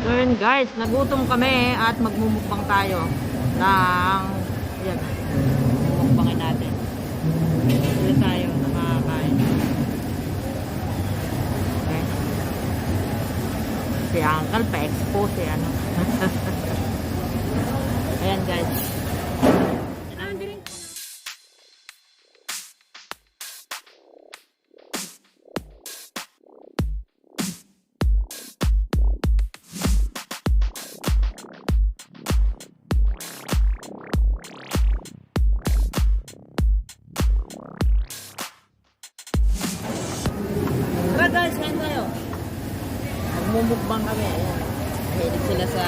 So yun guys, nagutom kami at magmumukbang tayo ng, ayan, mukbangin natin. Dito tayo nakakain. Okay. Si Uncle pa-expose ano. Ayan guys. Tara guys, kain tayo. Magmumukbang kami. Ayan. Mahilig sila sa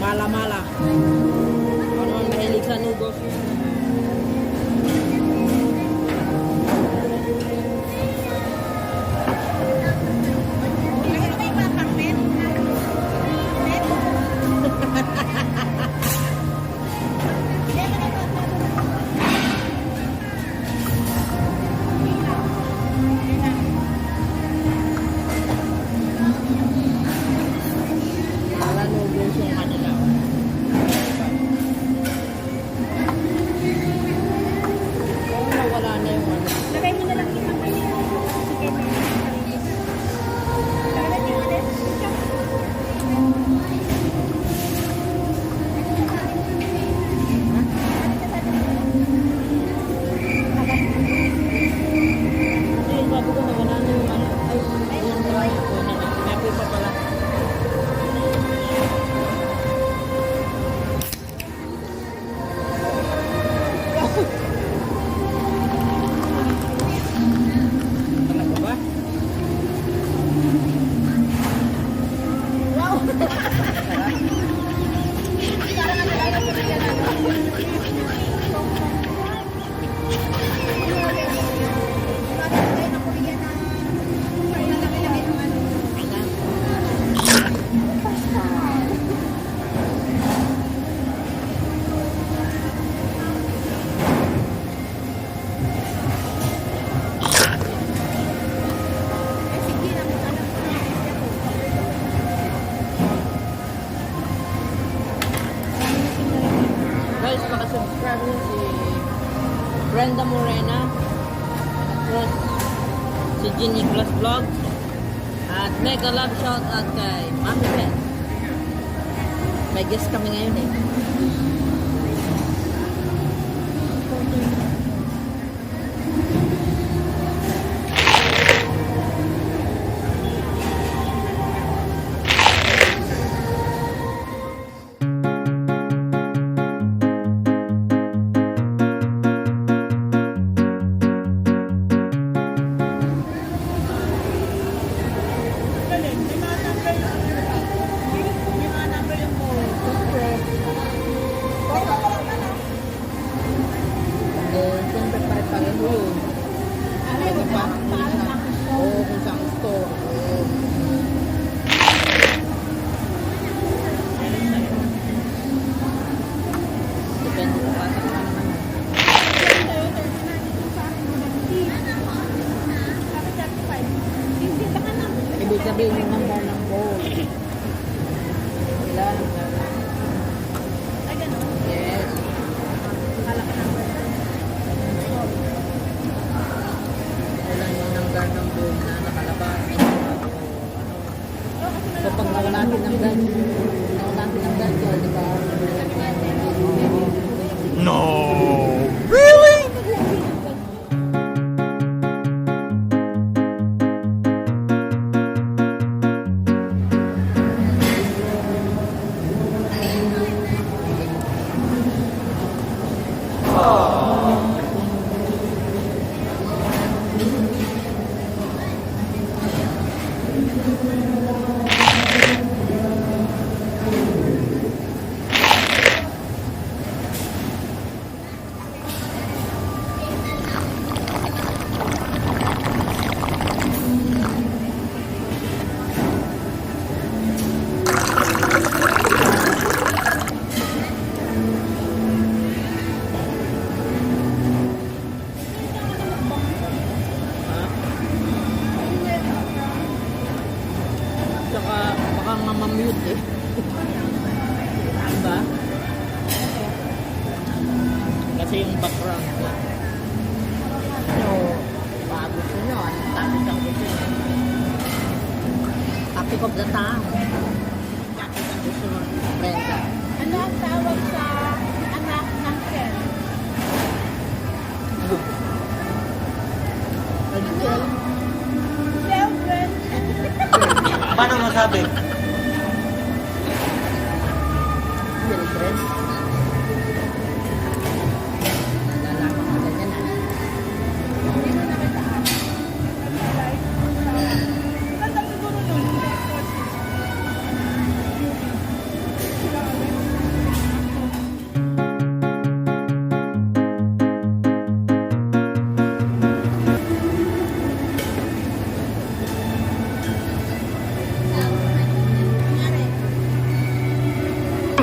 mala-mala. Ano naman mahilig sa noodles. Mala noodles yung kanila. Kung nawala na yung ano. Lagay mo na lang yung mga chicken. Lagay mo ulit. Ayun, sabi ko nawala na yung ano. Ay, ayun pala. Happy pa pala. Talaga ba? Guys, makasubscribe nyo si Brenda Morena, plus si Ginny Plus Vlog, at mega love shout out kay Mami Ben. May guest kami ngayon eh. Siyempre pare-pareho yun. Ano pa? Oo, kung saan store. Depende sa patak na naman. Ibig sabihin yung number ng bowl. Ilan? Yes. Ilan yung number ng bowl na nakalabas. So pag nawala natin ng gancho, di ba? No! Really? nga mamute eh. Diba? Kasi yung background niya. So, baka gusto nyo, anong topic ang gusto nyo? Topic of the town. Topic ang gusto nyo, Brenda. Ano ang tawag sa anak ng Ken? Rachel? Children. Paano masabi? Children? Nalalaman ko na dyan ah. Sino nakataan? Ganda siguro nun.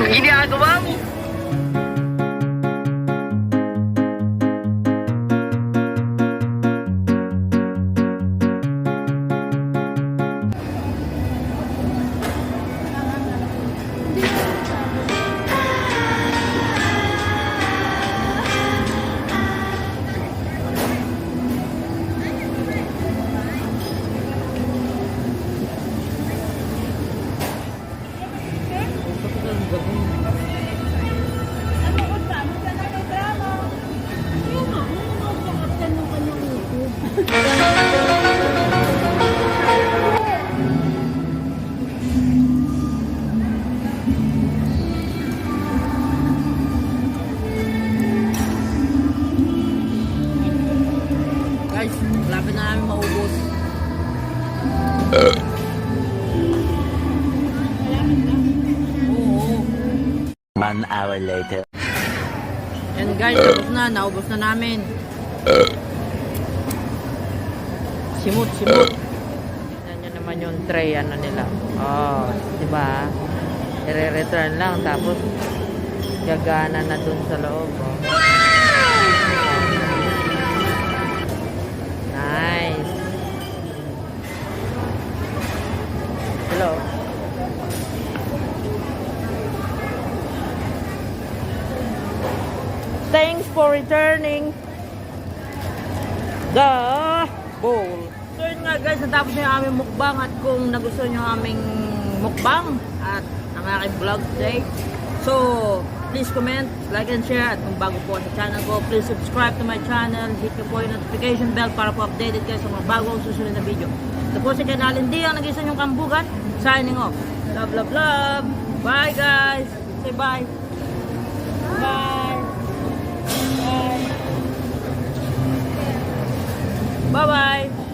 Ginagawa mo? Ano ko sa? Masa na ng drama? Kaya nga, ano nga pang-attend ng kanyang YouTube? Guys, malapit na namin maubos. Malapit na. Oo. 1 hour later. And guys, naubos na namin. Simut. Tignan nyo naman yung tray, ano nila. Oh, di ba? I-return lang, tapos gagana na dun sa loob. Oh. Nice. Hello. Thanks for returning the bowl. So yun nga guys, natapos na yung aming mukbang at kung nagustuhan nyo aming mukbang at ang aking vlog today. So, please comment, like and share at kung bago po sa channel ko, please subscribe to my channel, hit nyo po yung notification bell para po updated kayo sa mga bagong susunod na video. Ito po si Kanalin D, ang nag-isa nyong kambugan, signing off. Love, love, love! Bye guys! Say bye! Bye! Bye! Bye-bye!